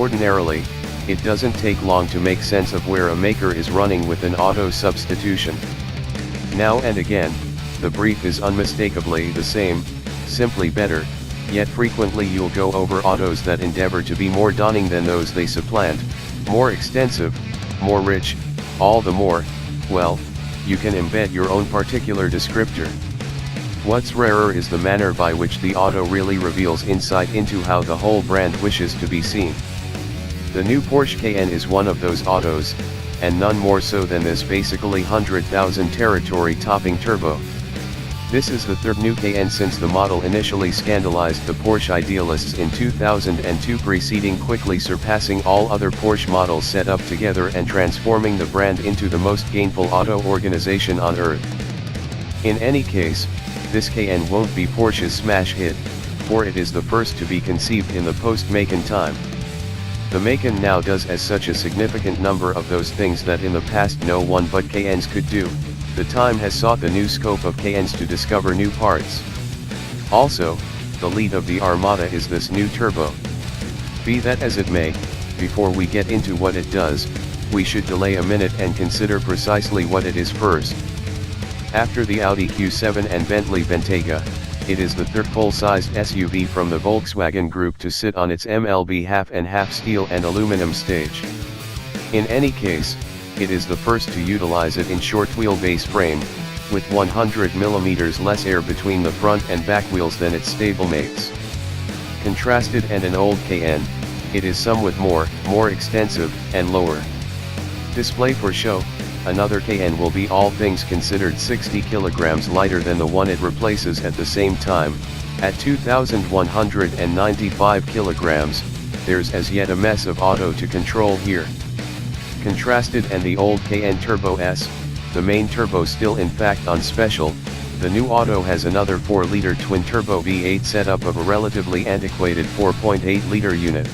Ordinarily, it doesn't take long to make sense of where a maker is running with an auto substitution. Now and again, the brief is unmistakably the same, simply better, yet frequently you'll go over autos that endeavor to be more daunting than those they supplant, more extensive, more rich, all the more, well, you can embed your own particular descriptor. What's rarer is the manner by which the auto really reveals insight into how the whole brand wishes to be seen. The new Porsche Cayenne is one of those autos, and none more so than this basically 100,000 territory topping turbo. This is the third new Cayenne since the model initially scandalized the Porsche idealists in 2002, preceding quickly surpassing all other Porsche models set up together and transforming the brand into the most gainful auto organization on earth. In any case, this Cayenne won't be Porsche's smash hit, for it is the first to be conceived in the post-Macan time. The Macan now does as such a significant number of those things that in the past no one but Cayennes could do. The time has sought the new scope of Cayennes to discover new parts. Also, the lead of the Armada is this new turbo. Be that as it may, before we get into what it does, we should delay a minute and consider precisely what it is first. After the Audi Q7 and Bentley Bentayga, it is the third full-sized SUV from the Volkswagen Group to sit on its MLB half-and-half steel and aluminum stage. In any case, it is the first to utilize it in short wheelbase frame, with 100 mm less air between the front and back wheels than its stablemates. Contrasted and an old Cayenne, it is somewhat more extensive, and lower. Display for show, another Cayenne will be all things considered 60 kilograms lighter than the one it replaces at the same time, at 2,195 kilograms, there's as yet a mess of auto to control here. Contrasted and the old Cayenne Turbo S, the main turbo still in fact on special, the new auto has another 4-liter twin-turbo V8 setup of a relatively antiquated 4.8-liter unit.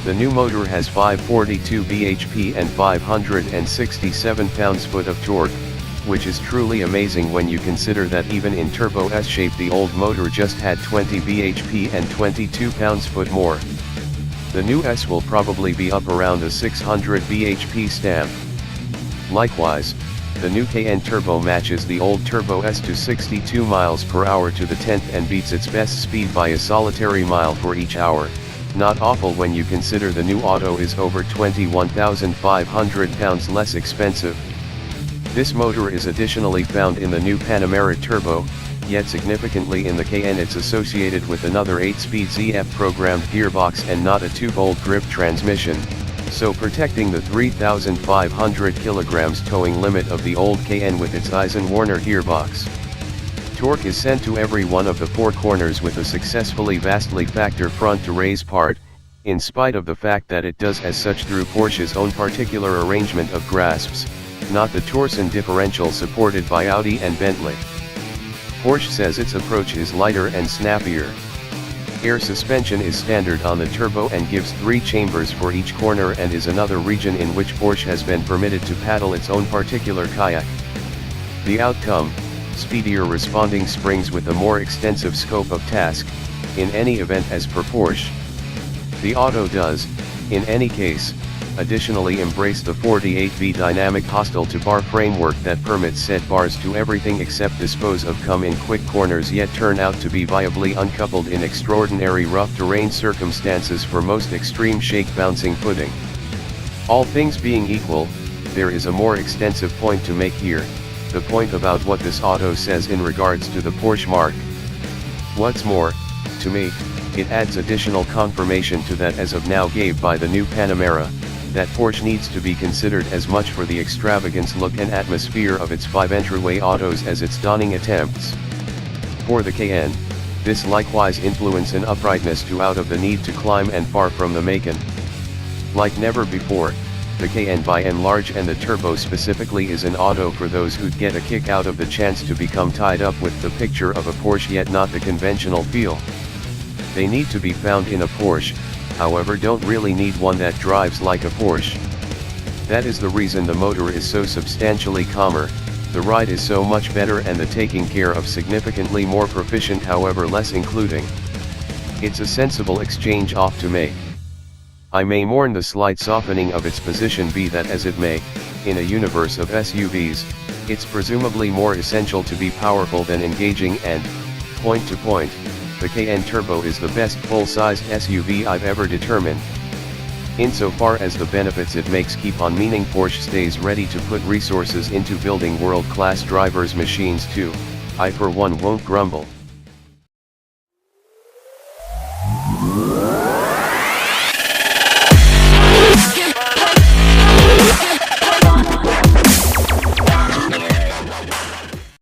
The new motor has 542 bhp and 567 pounds-foot of torque, which is truly amazing when you consider that even in Turbo S shape the old motor just had 20 bhp and 22 pounds-foot more. The new S will probably be up around a 600 bhp stamp. Likewise, the new Cayenne Turbo matches the old Turbo S to 62 miles per hour to the 10th and beats its best speed by a solitary mile for each hour. Not awful when you consider the new auto is over 21,500 pounds less expensive. This motor is additionally found in the new Panamera Turbo, yet significantly in the Cayenne it's associated with another 8-speed ZF programmed gearbox and not a 2-bolt grip transmission, so protecting the 3,500 kilograms towing limit of the old Cayenne with its Eisenwerner gearbox. Torque is sent to every one of the 4 corners with a successfully vastly factor front to raise part, in spite of the fact that it does as such through Porsche's own particular arrangement of grasps, not the Torsen differential supported by Audi and Bentley. Porsche says its approach is lighter and snappier. Air suspension is standard on the turbo and gives 3 chambers for each corner and is another region in which Porsche has been permitted to paddle its own particular kayak. The outcome, speedier responding springs with a more extensive scope of task, in any event as per Porsche. The auto does, in any case, additionally embrace the 48V dynamic hostile-to-bar framework that permits said bars to everything except dispose of come in quick corners yet turn out to be viably uncoupled in extraordinary rough terrain circumstances for most extreme shake bouncing footing. All things being equal, there is a more extensive point to make here, the point about what this auto says in regards to the Porsche marque. What's more, to me, it adds additional confirmation to that as of now gave by the new Panamera, that Porsche needs to be considered as much for the extravagance look and atmosphere of its 5 entryway autos as its dawning attempts. For the Cayenne, this likewise influence and uprightness to out of the need to climb and far from the Macan. Like never before, the Cayenne by and large and the Turbo specifically is an auto for those who'd get a kick out of the chance to become tied up with the picture of a Porsche yet not the conventional feel. They need to be found in a Porsche, however don't really need one that drives like a Porsche. That is the reason the motor is so substantially calmer, the ride is so much better and the taking care of significantly more proficient however less including. It's a sensible exchange off to make. I may mourn the slight softening of its position, be that as it may, in a universe of SUVs, it's presumably more essential to be powerful than engaging, and, point to point, the Cayenne Turbo is the best full-sized SUV I've ever determined. Insofar as the benefits it makes keep on, meaning Porsche stays ready to put resources into building world-class drivers' machines too, I for one won't grumble.